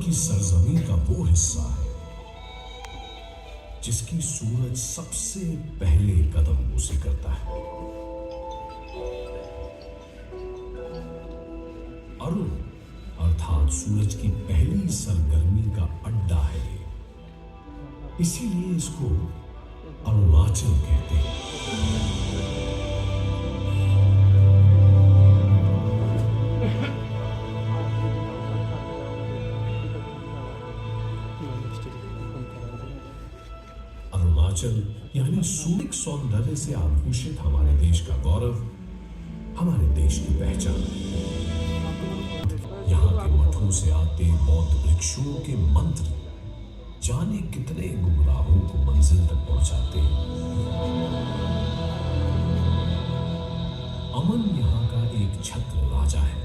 की सरजमीन का वो हिस्सा है जिसकी सूरज सबसे पहले कदम बोसी करता है। अरुण अर्थात सूरज की पहली सरगर्मी का अड्डा है ये। इसीलिए इसको अरुणाचल कहते हैं। अरुणाचल यानी सूर्य सौंदर्य से आभूषित हमारे देश का गौरव, हमारे देश की पहचान। यहाँ के मठों से आते बौद्ध भिक्षुओं के मंत्र जाने कितने गुमराहों को मंजिल तक पहुंचाते हैं। अमन यहाँ का एक छत्र राजा है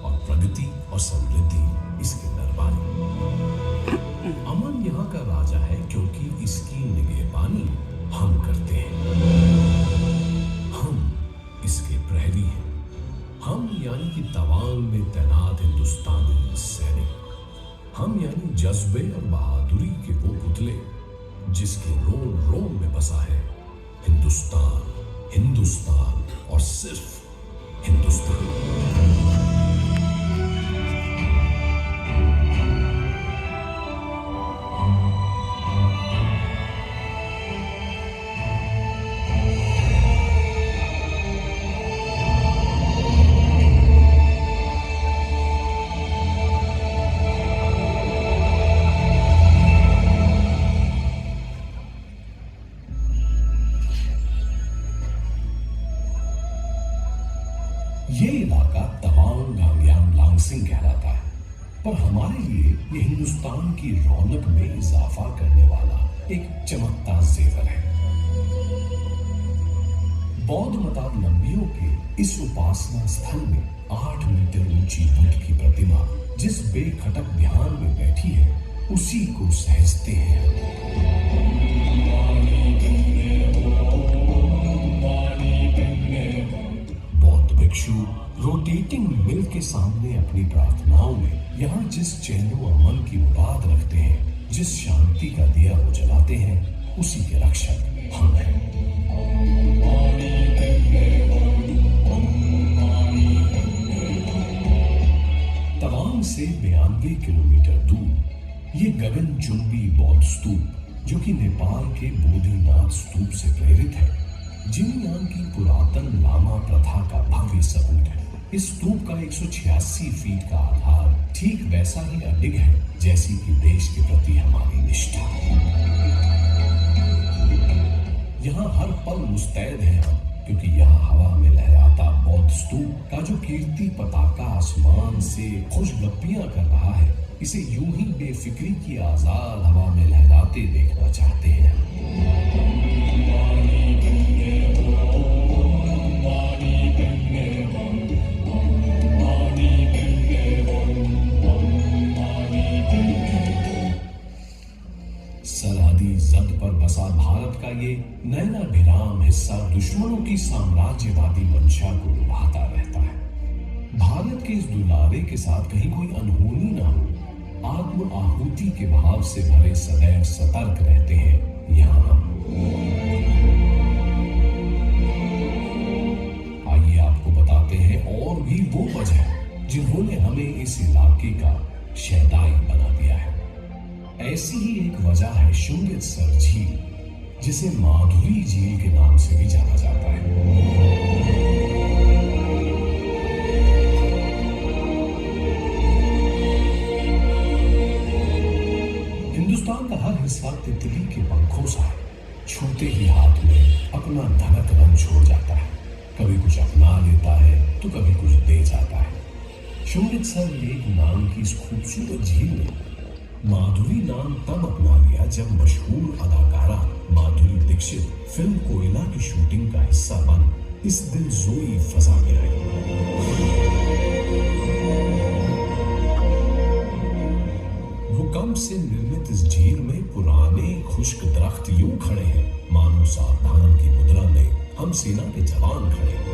और प्रगति और समृद्धि इसके दरबारी। अमन यहाँ का राजा है क्योंकि इसकी निगहबानी हम करते हैं। हम इसके प्रहरी हैं। हम यानी कि तवांग में तैनात हिंदुस्तानी सैनिक। हम यानी जज्बे और बहादुरी के वो पुतले जिसके रोम रोम में बसा है हिंदुस्तान, हिंदुस्तान और सिर्फ हिंदुस्तान। ये इलाका तवांग गांग्याम लांगसिंग कहलाता है, पर हमारे लिए ये हिंदुस्तान की रौनक में इजाफा करने वाला एक चमकता जेवर है। बौद्ध मतावलंबियों के इस उपासना स्थल में 8 मीटर ऊंची बुद्ध की प्रतिमा जिस बेखटक ध्यान में बैठी है उसी को सहजते हैं। भिक्षु रोटेटिंग मिल के सामने अपनी प्रार्थनाओं में यहाँ जिस चैनो अमन की मुराद रखते हैं, जिस शांति का दिया वो जलाते हैं, उसी के रक्षक हम हैं। तवांग से 92 किलोमीटर दूर ये गगनचुंबी बौद्ध स्तूप जो कि नेपाल के बोधिनाथ स्तूप से प्रेरित है, जिनयान की पुरातन लामा प्रथा का भव्य सबूत है। इस स्तूप का 186 फीट का आधार ठीक वैसा ही अडिग है जैसी कि देश के प्रति हमारी निष्ठा। यहाँ हर पल मुस्तैद हैं हम, क्योंकि यहाँ हवा में लहराता बौद्ध स्तूप का जो कीर्ति पताका आसमान से खुशगप्पियां कर रहा है, इसे यूं ही बेफिक्री की आजाद हवा में लहराते देखना चाहते हैं। सरहदी जद पर बसा भारत का ये नैनाभिराम हिस्सा दुश्मनों की साम्राज्यवादी मंशा को लुभाता रहता है। भारत के इस दुलारे के साथ कहीं कोई अनहोनी ना हो, आत्म आहुति के भाव से भरे सदैव सतर्क रहते हैं यहाँ हम। आइए आपको बताते हैं और भी वो वजह जिन्होंने हमें इस इलाके का शहदाई बना दिया है। ऐसी ही एक वजह है शुंगितसर झील, जिसे माधुरी झील के नाम से भी जाना जाता है। हिंदुस्तान का हर हिस्सा तितली के पंखों सा है, छूते ही हाथ में अपना धनक रंग छोड़ जाता है। कभी कुछ अपना लेता है तो कभी कुछ दे जाता है। शुंगितसर लेक नाम की इस खूबसूरत झील ने माधुरी नाम तब अपना लिया जब मशहूर अदाकारा माधुरी दीक्षित फिल्म कोयला की शूटिंग का हिस्सा बन इस दिलजोई फजा में आई। भूकंप से निर्मित इस झील में पुराने खुश्क दरख्त यूं खड़े हैं मानो सावधान की मुद्रा में हम सेना के जवान खड़े हैं।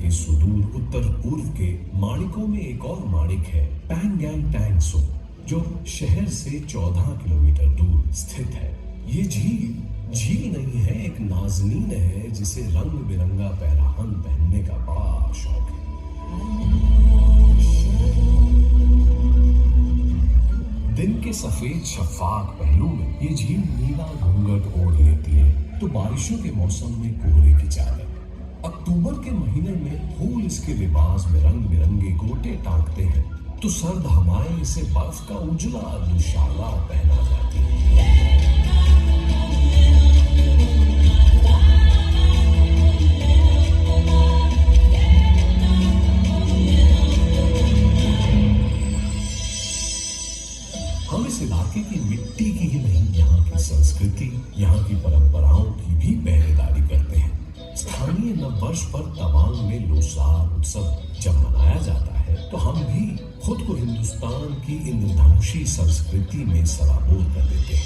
के सुदूर उत्तर पूर्व के माणिकों में एक और माणिक है, पैंगैंग टैंग सो, जो शहर से 14 किलोमीटर दूर स्थित है। ये झील नहीं है, एक नाज़नीन है जिसे रंग बिरंगा पहराहन पहनने का बड़ा शौक है। दिन के सफेद शफाक पहलू में ये झील नीला घूंघट ओढ़ लेती है तो बारिशों के मौसम में कोहरे की चादर। अक्टूबर के महीने में फूल इसके लिबास में रंग बिरंगे गोटे टांगते हैं तो सर्द हवाएं इसे बर्फ का उजला दुशाला पहना जाती है। हम इस इलाके की मिट्टी की ही नहीं, यहाँ की संस्कृति, यहाँ की परंपराओं की भी पहरेदारी करते हैं। स्थानीय नववर्ष पर तवांग में लोसार उत्सव जब मनाया जाता है तो हम भी खुद को हिंदुस्तान की इंद्रधनुषी संस्कृति में सराबोर कर देते हैं।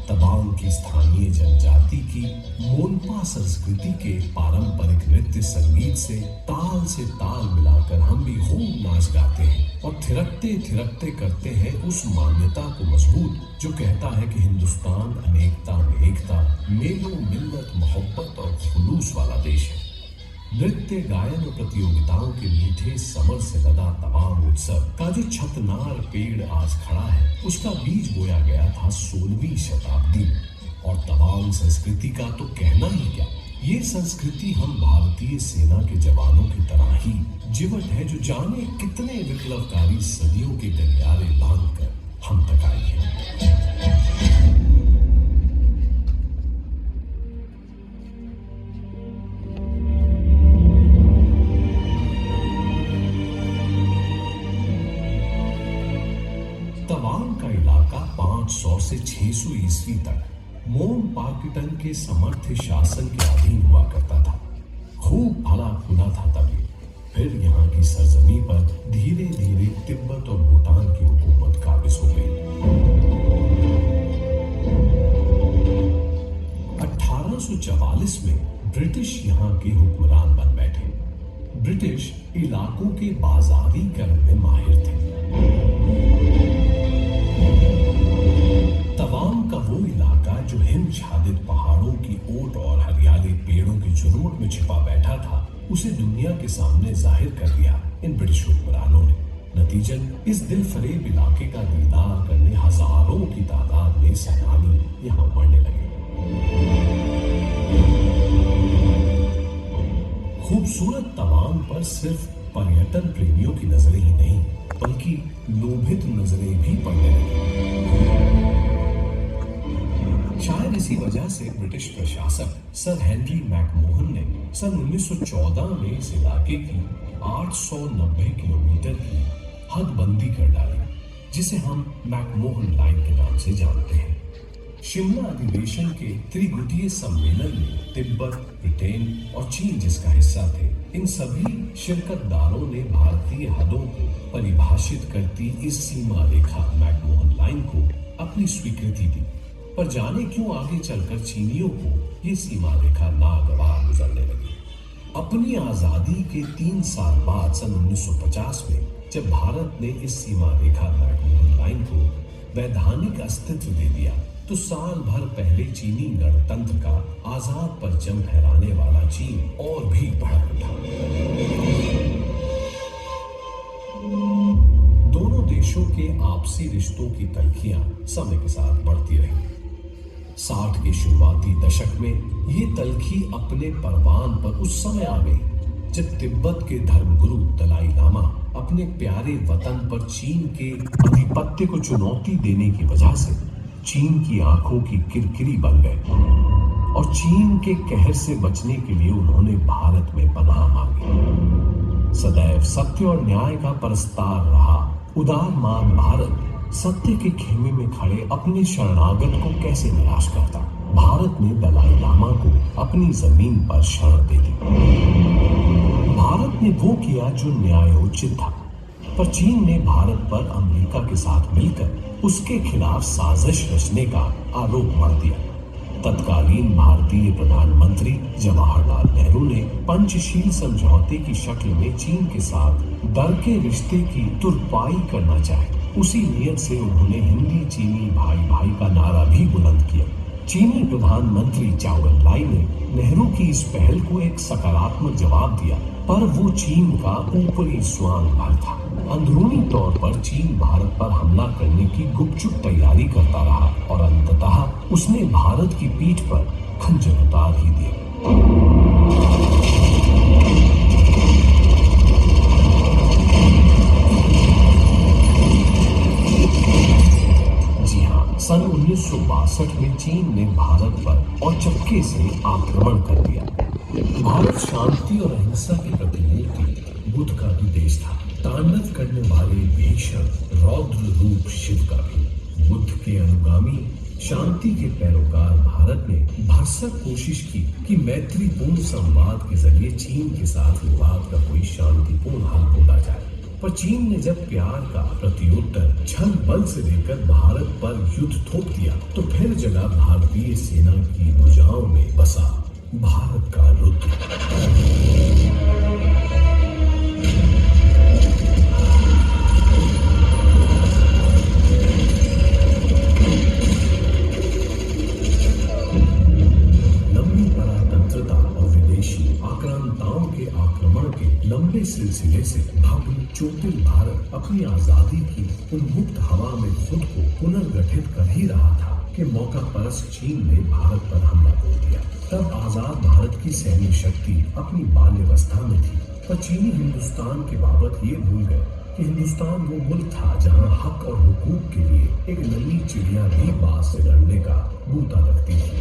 तवांग की स्थानीय जनजाति की मोनपा संस्कृति के पारंपरिक नृत्य संगीत से ताल मिलाकर हम भी खूब नाच गाते हैं और थिरकते थिरकते करते हैं उस मान्यता को मजबूत जो कहता है कि हिंदुस्तान अनेकता में एकता, मेलों मिल्लत मोहब्बत और खुलूस वाला देश है। नृत्य गायन और प्रतियोगिताओं के मीठे समर से लदा तवांग उत्सव का जो छतनार पेड़ आज खड़ा है उसका बीज बोया गया था 16वीं शताब्दी में। और तवांग संस्कृति का तो कहना ही क्या, ये संस्कृति हम भारतीय सेना के जवानों की तरह ही जीवट है जो जाने कितने विप्लवकारी सदियों के गलियारे लांघकर हम तक आई है। तवांग का इलाका 500 से 600 ईस्वी तक मोम पाकिटन के समर्थ शासन के अधीन हुआ करता था। खूब फला फूला था तभी। फिर यहाँ की सरजमी पर धीरे धीरे तिब्बत और भूटान की हुकूमत काबिज हो गई। 1844 में ब्रिटिश यहाँ के हुक्मरान बन बैठे। ब्रिटिश इलाकों के बाजारीकरण में माहिर थे। तवांग का वो इलाका जो हिमछादित पहाड़ों की ओट और हरियाली पेड़ों की झुरमुट में छिपा बैठा था उसे दुनिया के सामने जाहिर कर दिया इन ब्रिटिश हुक्मरानों ने। नतीजन इस दिल फरेब इलाके का दीदार करने हजारों की तादाद में सैलानी यहाँ मरने लगे। खूबसूरत तवांग पर सिर्फ पर्यटन प्रेमियों की नजरें ही नहीं बल्कि लोभित नजरें भी पड़ने लगी। शायद इसी वजह से ब्रिटिश प्रशासक सर हेनरी मैकमोहन ने सन 1914 में इस इलाके की 890 किलोमीटर की हदबंदी कर डाली जिसे हम मैकमोहन लाइन के नाम से जानते हैं। शिमला अधिवेशन के त्रिगुटीय सम्मेलन में तिब्बत, ब्रिटेन और चीन जिसका हिस्सा थे, इन सभी शिरकतदारों ने भारतीय हदों को परिभाषित करती इस सीमा रेखा मैकमोहन लाइन को अपनी स्वीकृति दी। पर जाने क्यों आगे चलकर चीनियों को ये सीमा रेखा नागवार गुजरने लगी। अपनी आजादी के 3 साल बाद सन 1950 में जब भारत ने इस सीमा रेखा मैकमोहन लाइन को वैधानिक अस्तित्व दे दिया तो साल भर पहले चीनी गणतंत्र का आजाद परचम फहराने वाला चीन और भी भड़क उठा। दोनों देशों के आपसी रिश्तों की तल्खियां समय के साथ बढ़ती रही। 60 के शुरुआती दशक में ये तल्खी अपने परवान पर उस समय आ गई जब तिब्बत के धर्मगुरु दलाई लामा अपने प्यारे वतन पर चीन के आधिपत्य को चुनौती देने की वजह से चीन की आंखों की किरकिरी बन गए और चीन के कहर से बचने के लिए उन्होंने भारत में पनाह मांगी। सदैव सत्य और न्याय का परस्तार रहा उदारमान भारत सत्य के खेमे में खड़े अपने शरणागत को कैसे निराश करता। भारत ने दलाई लामा को अपनी जमीन पर शरण दे दी। भारत ने वो किया जो न्यायोचित था। पर चीन ने भारत पर अमेरिका के साथ मिलकर उसके खिलाफ साजिश रचने का आरोप मढ़ दिया। तत्कालीन भारतीय प्रधानमंत्री जवाहरलाल नेहरू ने पंचशील समझौते की शक्ल में चीन के साथ दर के रिश्ते की तुरपाई करना चाहे। उसी नियत से उन्होंने हिंदी चीनी भाई भाई का नारा भी बुलंद किया। चीनी प्रधानमंत्री चाओ एन लाई ने नेहरू की इस पहल को एक सकारात्मक जवाब दिया, पर वो चीन का ऊपरी स्वांग भर था। अंदरूनी तौर पर चीन भारत पर हमला करने की गुपचुप तैयारी करता रहा और अंततः उसने भारत की पीठ पर खंजर उतार ही दिया। सन 1962 में चीन ने भारत पर औचक्के से आक्रमण कर दिया। भारत शांति और अहिंसा के प्रतिमूर्ति बुद्ध का भी देश था। तांडव करने वाले भीषण रौद्र रूप शिव का भी। बुद्ध के अनुगामी शांति के पैरोकार भारत ने भरसक कोशिश की कि मैत्रीपूर्ण संवाद के जरिए चीन के साथ विवाद का कोई शांतिपूर्ण हल ढूंढा जाए। पर चीन ने जब प्यार का प्रत्युत्तर छल बल से देकर भारत पर युद्ध थोप दिया, तो फिर जगह भारतीय सेना की भुजाओं में बसा भारत का रुद्र। लंबी परातंत्रता और विदेशी आक्रांताओं के आक्रमण के लंबे सिलसिले से भव्य चोटिल भारत अपनी आजादी की उन्मुक्त हवा में खुद को पुनर्गठित कर ही रहा था कि मौका परस्त चीन ने भारत पर हमला बोल दिया। तब आजाद भारत की सैन्य शक्ति अपनी बाल्यावस्था में थी, पर चीनी हिंदुस्तान के बाबत ये भूल गए कि हिंदुस्तान वो मुल्क था जहां हक और हुकूक के लिए एक नन्ही चिड़िया भी बाज से लड़ने का बूता रखती थी।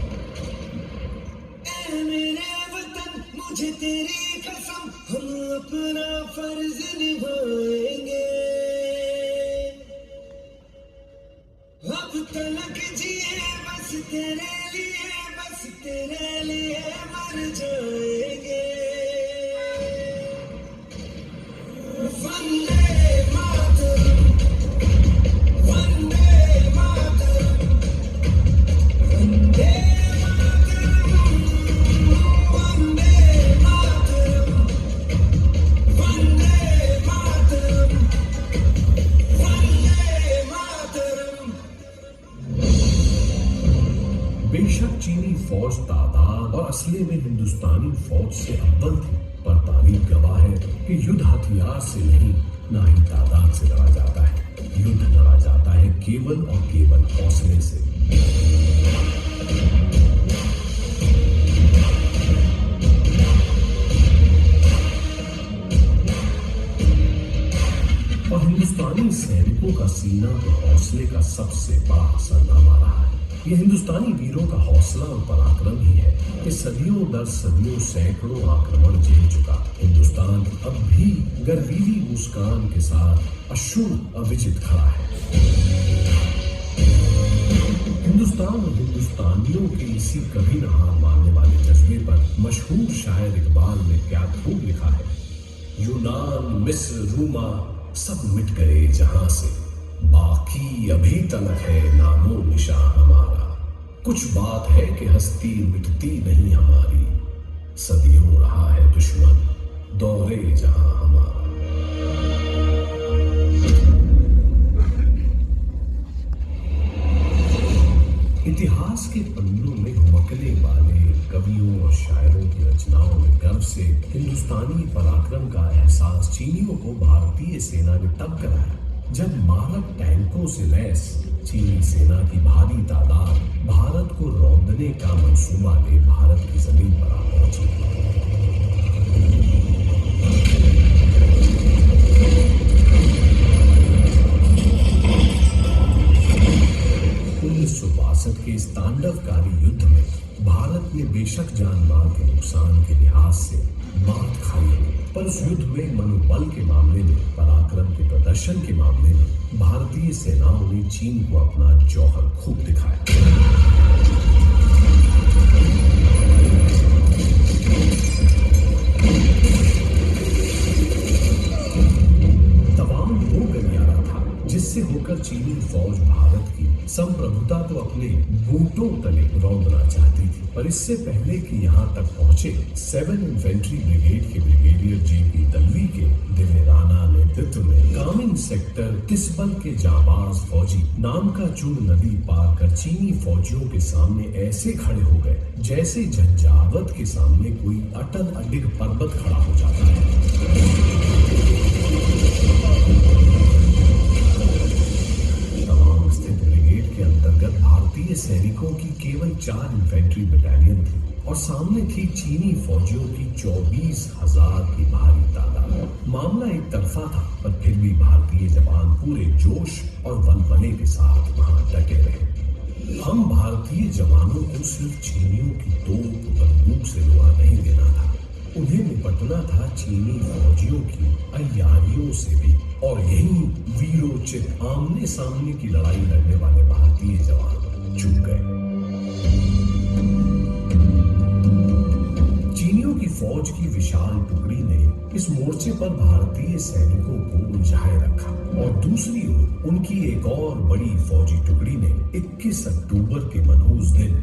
मुझे तेरी कसम, हम अपना फर्ज निभाएंगे। अब तलक जिए बस तेरे लिए मर जाएंगे। वंदे मातरम, वंदे मातरम, वंदे बेशक चीनी फौज तादाद और असले में हिंदुस्तानी फौज से अव्वल थी, पर तारीख गवाह है कि युद्ध हथियार से नहीं, ना ही तादाद से लड़ा जाता है। युद्ध लड़ा जाता है केवल और केवल हौसले से। और हिंदुस्तानी सैनिकों का सीना तो हौसले का सबसे बड़ा सरनामा रहा है। ये हिंदुस्तानी वीरों का हौसला और पराक्रम ही है कि सदियों दर सदियों सैकड़ों आक्रमण झेल चुका हिंदुस्तान अब भी गर्वीली मुस्कान के साथ अशुभ अविजित खड़ा है। हिंदुस्तान और हिंदुस्तानियों के इसी कभी न हार मानने वाले जज्बे पर मशहूर शायर इकबाल ने क्या खूब लिखा है। यूनान, मिस्र, रूमा सब मिट गए जहां से, बाकी अभी तलक है नामो निशान हमारा। कुछ बात है कि हस्ती मिटती नहीं हमारी, सदियों रहा है दुश्मन दौरे जहां हमारा। इतिहास के पन्नों में हुमकने वाले कवियों और शायरों की रचनाओं में गर्व से हिंदुस्तानी पराक्रम का एहसास चीनियों को भारतीय सेना ने तब कराया जब मारक टैंकों से लैस चीनी सेना की भारी तादाद भारत को रौंदने का मंसूबा ले भारत की जमीन पर आ पहुंची। 1962 के इस तांडवकारी युद्ध में भारत ने बेशक जान माल के नुकसान के लिहाज से मात खाई, पर उस युद्ध में मनोबल के मामले में, पराक्रम के प्रदर्शन के मामले में भारतीय सेनाओं ने चीन को अपना जौहर खूब दिखाया। तवांग ऐसे होकर चीनी फौज भारत की संप्रभुता तो अपने बूटों तले रौंदना चाहती थी, पर इससे पहले कि यहाँ तक पहुंचे 7 इन्फेंट्री ब्रिगेड के ब्रिगेडियर जेपी दलवी के दिलेराना नेतृत्व में कामिन सेक्टर तिस्बल के जाबाज फौजी नाम का चुन नदी पार कर चीनी फौजियों के सामने ऐसे खड़े हो गए जैसे झंझावत के सामने कोई अटल अडिग पर्वत खड़ा हो जाता है। तवांग स्थित ब्रिगेड के अंतर्गत भारतीय सैनिकों की केवल 4 इन्फेंट्री बटालियन थी और सामने थी चीनी फौजियों की 24,000 की भारी तादाद। मामला एक तरफा था, पर फिर भी भारतीय जवान पूरे जोश और बलबले के साथ वहां डटे रहे। हम भारतीय जवानों को सिर्फ चीनियों की तोप बंदूक से रुआ नहीं देना था, उन्हें निपटना था चीनी फौजियों की अय्यारियों से भी। और यही वीरोचित आमने सामने की लड़ाई लड़ने वाले भारतीय जवान चूक गए। चीनियों की फौज की विशाल टुकड़ी ने इस मोर्चे पर भारतीय सैनिकों को उलझाए रखा और दूसरी ओर उनकी एक और बड़ी फौजी टुकड़ी ने 21 अक्टूबर के मनहूस दिन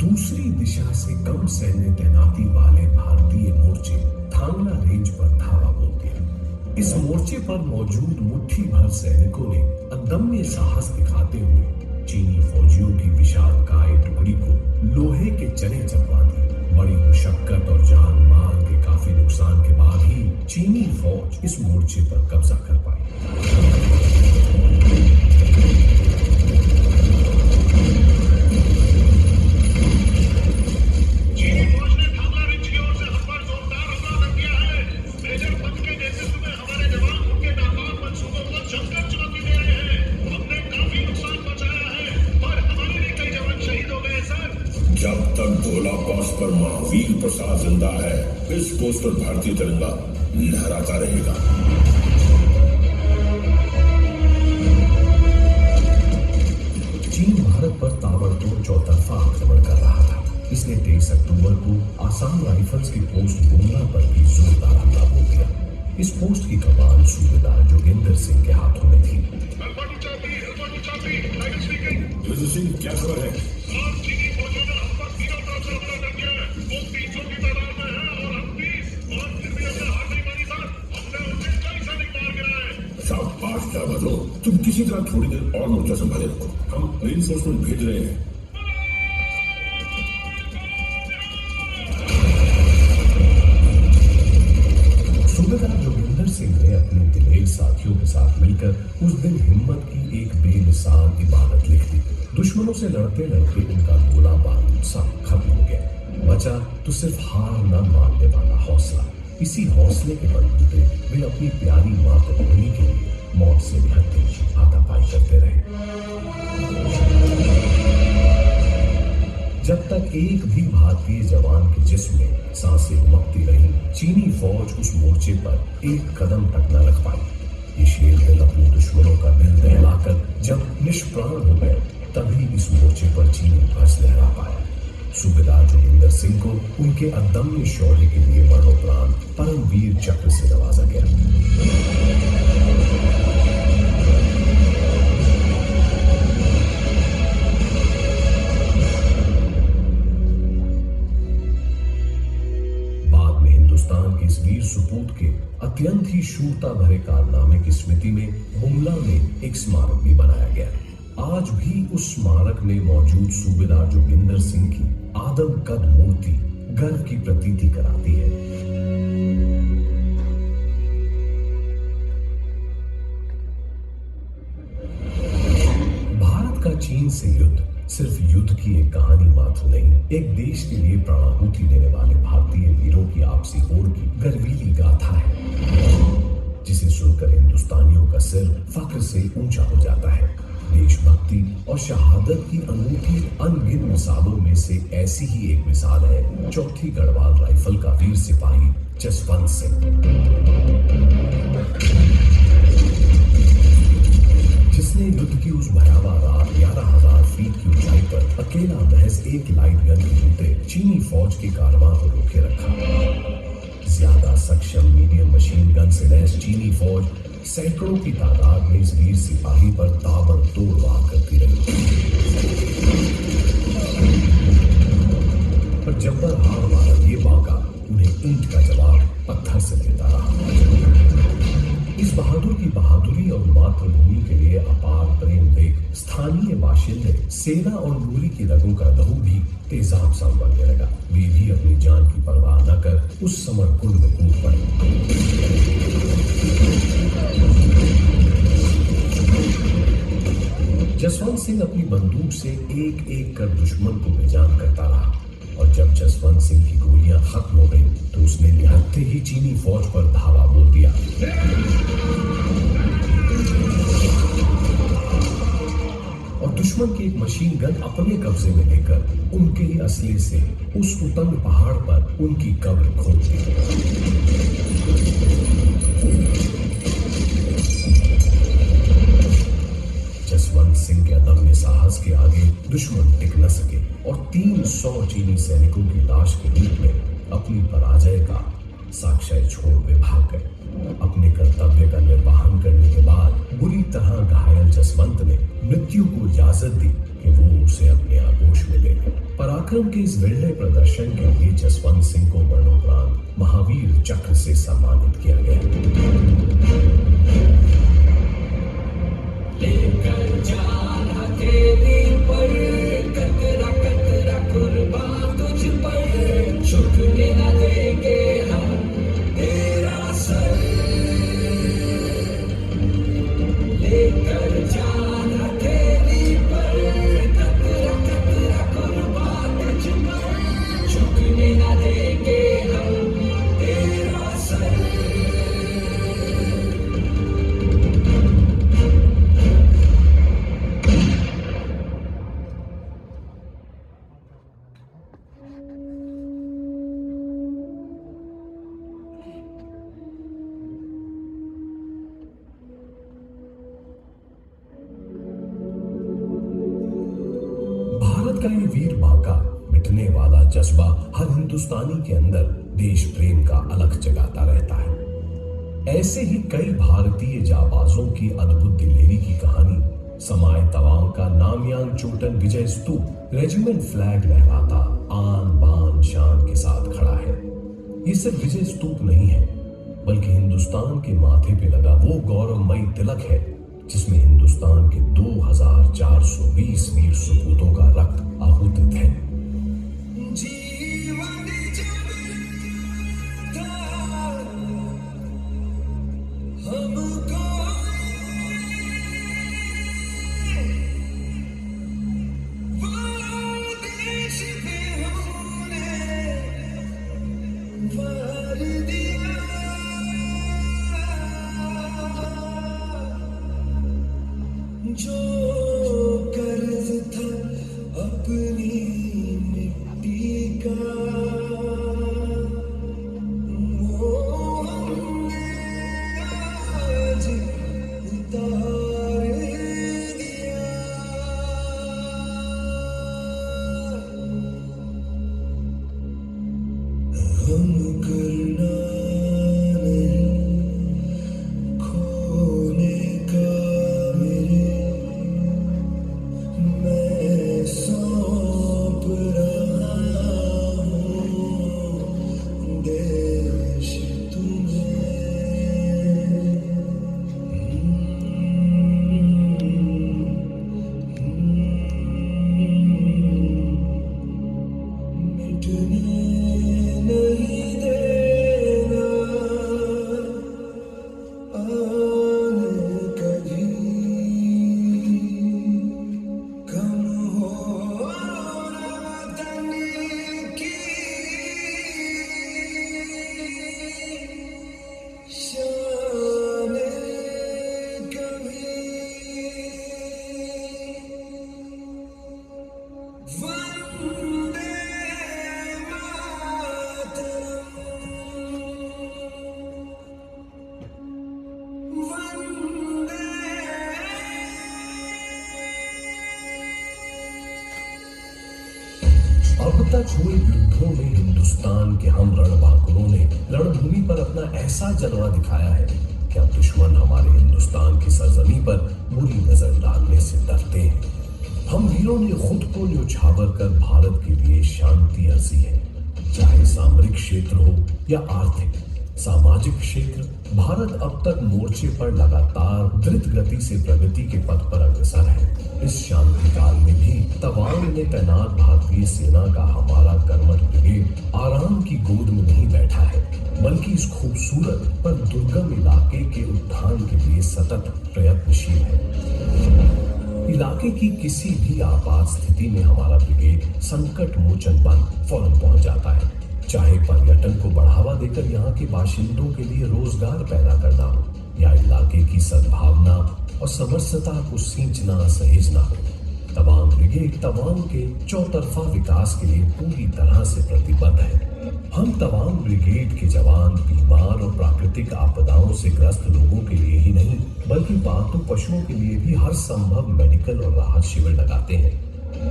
दूसरी दिशा से कम सैन्य तैनाती वाले भारतीय मोर्चे थांगला रेंज पर धावा बोल दिया। इस मोर्चे पर मौजूद मुट्ठी भर सैनिकों ने अदम्य साहस दिखाते हुए चीनी फौजियों की विशालकाय टुकड़ी को लोहे के चने चलवा दिए। बड़ी मुशक्कत और जान माल के काफी नुकसान के बाद ही चीनी फौज इस मोर्चे पर कब्जा कर पाई। चीनी फौज ने थांगला रेंज की ओर से हम पर जोरदार हमला कर दिया है। मेजर पद के नेतृत्व में हमारे जवान उनके नाकाम मंसूबों को जमकर चुनौती दे रहे हैं। हमने काफी नुकसान पहुंचाया है, पर हमारे भी कई जवान शहीद हो गए सर। जब तक भोला पोस्ट पर महावीर प्रसाद जिंदा है, इस पोस्ट पर भारतीय तिरंगा लहराता रहेगा। चीन भारत पर ताबड़तोड़ चौतरफा आक्रमण कर रहा था। इसने 23 अक्टूबर को आसाम राइफल्स की पोस्ट बुमला पर भी जोरदार हमला बोल दिया। इस पोस्ट की कमान सूबेदार जोगिंदर सिंह के हाथों में थी। सिंह, क्या खबर है? चीनी फौजियों ने हम पर तीनों तरफ से हमला कर दिया है। वो 300 की तादाद में है और हम 30, और फिर भी हमने हार नहीं मानी सर। हमने उनके कई सैनिक मार गिराए। शाबाश जाबाजों, तुम किसी तरह थोड़ी देर और मोर्चा संभाले रखो, हम रिइंफोर्समेंट भेज रहे हैं। सूबेदार जोगिंदर सिंह ने अपने दिलेर साथियों के साथ मिलकर उस दिन हिम्मत की एक बेमिसाल इबादत लिख दी। दुश्मनों से लड़ते लड़ते उनका गोला बारूद सब खत्म हो गया। बचा तो सिर्फ हार न मानने वाला हौसला। इसी हौसले के बलबूते वे अपनी प्यारी मातृभूमि के लिए मौत से निहत्थे हाथापाई करते रहे। जब तक एक भी भारतीय जवान के जिस्म में सांसें उमकती रही, चीनी फौज उस मोर्चे पर एक कदम तक न रख पाई। ये शेर दिल अपने दुश्मनों का दिल दहलाकर जब निष्प्राण हो गए, तभी इस मोर्चे पर चीनी ध्वज लहरा पाया। सूबेदार जोगिंदर सिंह को उनके अदम्य शौर्य के लिए मरणोपरांत परमवीर चक्र से नवाजा गया। बाद में हिंदुस्तान के इस वीर सुपूत के अत्यंत ही शूरता भरे कारनामे की स्मृति में हुमला में एक स्मारक भी बनाया गया। आज भी उस स्मारक में मौजूद सूबेदार जोगिंदर सिंह की आदम कद मूर्ति गर्व की प्रतीति कराती है। भारत का चीन से युद्ध सिर्फ युद्ध की एक कहानी मात्र नहीं, एक देश के लिए प्राणाहुति देने वाले भारतीय वीरों की आपसी होड़ की गर्वीली गाथा है, जिसे सुनकर हिंदुस्तानियों का सिर फख्र से ऊंचा हो जाता है। देशभक्ति और शहादत की अनूठी अनगिन मिसालों में से ऐसी ही एक मिसाल है चौथी गढ़वाल राइफल का वीर सिपाही जसवंत सिंह, जिसने युद्ध की उस भयावह रात 11,000 फीट की ऊंचाई पर अकेला महज एक लाइट गन के बूते चीनी फौज के कारवां को रोके रखा। ज्यादा सक्षम मीडियम मशीन गन से लैस चीनी फौज सैकड़ों की तादाद में इस वीर सिपाही पर ताबड़तोड़ वार करती रही। पर जब्बर हार वाला ये बाका उन्हें ईंट का जवाब पत्थर से देता रहा। इस बहादुर की बहादुरी और मातृभूमि के लिए अपार प्रेम देख स्थानीय बाशिंदे सेना और मूली की रगों का लहू भी तेजाब सा उबलने लगा। वे भी अपनी जान की परवाह न कर उस समर कुंड में कूद पड़े। जसवंत सिंह अपनी बंदूक से एक एक कर दुश्मन को बेजान करता रहा और जब जसवंत सिंह की गोलियां खत्म हो गई तो उसने निहत्थे ही चीनी फौज पर धावा बोल दिया। और दुश्मन की एक मशीन गन अपने कब्जे में लेकर उनके ही असले से उस उतंग पहाड़ पर उनकी कब्र खोद दी। जसवंत सिंह के अदम्य साहस के आगे दुश्मन टिक न सके और 300 चीनी सैनिकों की लाश के रूप में अपनी पराजय का साक्ष्य छोड़ वे भाग गए। अपने कर्तव्य का निर्वहन करने के बाद बुरी तरह घायल जसवंत ने मृत्यु को इजाजत दी कि वो उसे अपने आगोश में ले ले। पराक्रम के इस विरले प्रदर्शन के लिए जसवंत सिंह को मरणोपरांत महावीर चक्र से सम्मानित किया गया। लेकर जाना तेरी पर कतरा कतरा कुर्बान तुझ पर, झुकने न देंगे हम तेरा सर। लेकर जाना तेरी पर कतरा कतरा कुर्बान तुझ पर, झुकने न देंगे हम तेरा सर। भारत का ये वीर बाका मिटने वाला जज्बा हर हिंदुस्तानी के अंदर देश प्रेम का अलख जगाता रहता है। ऐसे ही कई भारतीय जाबाजों की अद्भुत दिलेरी की कहानी समाए तवांग का नामयांग चोटन विजय स्तूप रेजिमेंट फ्लैग लहराता आन बान शान के साथ खड़ा है। ये सिर्फ विजय स्तूप नहीं है बल्कि हिंदुस्तान के माथे पे लगा वो गौरवमयी तिलक है जिसमें हिंदुस्तान के 2420 वीर सपूतों का रक्त आहूत है। जीवन जब था हमको वो देश पे हमने वार दिया, जो कर्ज था अपनी मिट्टी का वो हमने आज उतार दिया। हम करना नहीं खोने का मेरे, मैं सौंप रहा हूँ देश तुम्हें। मिटने नहीं देना आने कभी, कम हो वतन की शान कभी। वंदे मातरम, वंदे। अब तक हुए युद्धों में हिंदुस्तान के हम रणबांकुरों ने रणभूमि पर अपना ऐसा जलवा दिखाया है कि अब दुश्मन हमारे पर बुरी नजर डालने से डरते हैं। हम वीरों ने खुद को न्यौछावर कर भारत के लिए शांति अर्जी है, चाहे सामरिक क्षेत्र हो या आर्थिक सामाजिक क्षेत्र। भारत अब तक मोर्चे पर लगातार द्रुत गति से प्रगति के पथ पर अग्रसर है। इस शांति काल में भी तवांग में तैनात भारतीय सेना का हमारा कर्मठ ब्रिगेड आराम की गोद में नहीं बैठा है, बल्कि इस खूबसूरत पर दुर्गम इलाके के उत्थान के लिए सतत प्रयत्नशील है। इलाके की किसी भी आपात स्थिति में हमारा ब्रिगेड संकट मोचन बन फौरन पहुंच जाता है, चाहे पर्यटन को बढ़ावा देकर यहाँ के बाशिंदों के लिए रोजगार पैदा करना हो या इलाके की सद्भावना और समरसता को सींचना सहेजना हो। तवांग ब्रिगेड तवांग के चौतरफा विकास के लिए पूरी तरह से प्रतिबद्ध है। हम तवांग ब्रिगेड के जवान बीमार और प्राकृतिक आपदाओं से ग्रस्त लोगों के लिए ही नहीं, बल्कि पालतू पशुओं के लिए भी हर संभव मेडिकल और राहत शिविर लगाते हैं।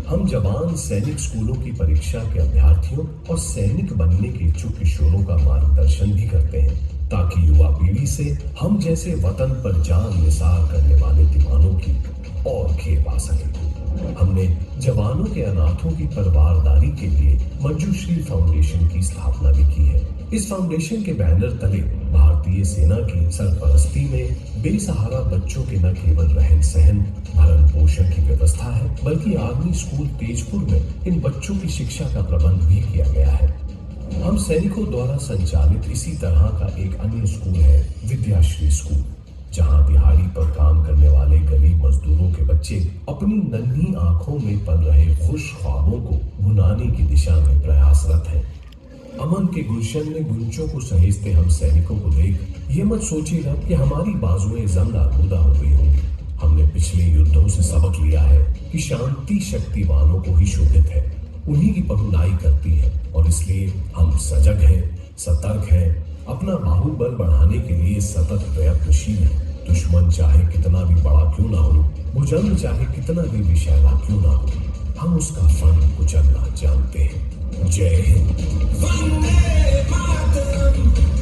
हम जवान सैनिक स्कूलों की परीक्षा के अभ्यर्थियों और सैनिक बनने के इच्छुक किशोरों का मार्गदर्शन भी करते हैं, ताकि युवा पीढ़ी से हम जैसे वतन पर जान निसार करने वाले दीवानों की और खेप आ सके। हमने जवानों के अनाथों की परवारदारी के लिए मंजूश्री फाउंडेशन की स्थापना भी की है। इस फाउंडेशन के बैनर तले भारतीय सेना की सरपरस्ती में बेसहारा बच्चों के न केवल रहन सहन भरण पोषण की व्यवस्था है, बल्कि आर्मी स्कूल तेजपुर में इन बच्चों की शिक्षा का प्रबंध भी किया गया है। हम सैनिकों द्वारा संचालित इसी तरह का एक अन्य स्कूल है विद्याश्री स्कूल, जहां दिहाड़ी पर काम करने वाले गरीब मजदूरों के बच्चे अपनी नन्ही आंखों में पल रहे खुश ख्वाबों को भुनाने की दिशा में प्रयासरत हैं। अमन के गुलशन में गुंचों को सहेजते हम सैनिकों को देख ये मत सोचिएगा कि हमारी बाजुएं जंग आलूदा हो गई होंगी। हमने पिछले युद्धों से सबक लिया है कि शांति शक्तिवानों को ही शोभित है, उन्हीं की पहुनाई करती है, और इसलिए हम सजग हैं, सतर्क हैं, अपना बाहुबल बढ़ाने के लिए सतत प्रयत्नशील हैं। दुश्मन चाहे कितना भी बड़ा क्यों ना हो, भुजंग चाहे कितना भी विषैला क्यों ना हो, हम उसका फन कुचलना जानते हैं। जय हिंद। वंदे मातरम।